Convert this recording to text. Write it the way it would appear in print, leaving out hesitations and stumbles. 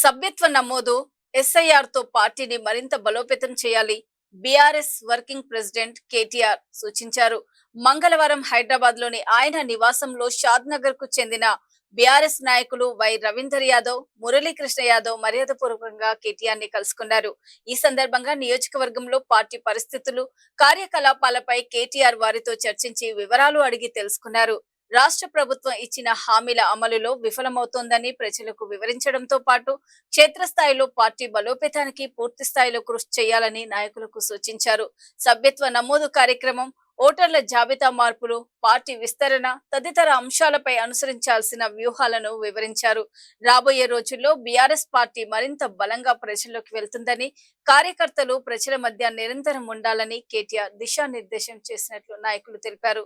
సభ్యత్వ నమోదు ఎస్ఐఆర్ తో పార్టీని మరింత బలోపేతం చేయాలి. బీఆర్ఎస్ వర్కింగ్ ప్రెసిడెంట్ కేటీఆర్ సూచించారు. మంగళవారం హైదరాబాద్ లోని ఆయన నివాసంలో షాద్ నగర్ కు చెందిన బీఆర్ఎస్ నాయకులు వై రవీందర్ యాదవ్, మురళీకృష్ణ యాదవ్ మర్యాదపూర్వకంగా కేటీఆర్ ని కలుసుకున్నారు. ఈ సందర్భంగా నియోజకవర్గంలో పార్టీ పరిస్థితులు, కార్యకలాపాలపై కేటీఆర్ వారితో చర్చించి వివరాలు అడిగి తెలుసుకున్నారు. రాష్ట్ర ప్రభుత్వం ఇచ్చిన హామీల అమలులో విఫలమవుతోందని ప్రజలకు వివరించడంతో పాటు క్షేత్రస్థాయిలో పార్టీ బలోపేతానికి పూర్తి స్థాయిలో కృషి చేయాలని నాయకులకు సూచించారు. సభ్యత్వ నమోదు కార్యక్రమం, ఓటర్ల జాబితా మార్పులు, పార్టీ విస్తరణ తదితర అంశాలపై అనుసరించాల్సిన వ్యూహాలను వివరించారు. రాబోయే రోజుల్లో బీఆర్ఎస్ పార్టీ మరింత బలంగా ప్రజల్లోకి వెళ్తుందని, కార్యకర్తలు ప్రజల మధ్య నిరంతరం ఉండాలని కేటీఆర్ దిశానిర్దేశం చేసినట్లు నాయకులు తెలిపారు.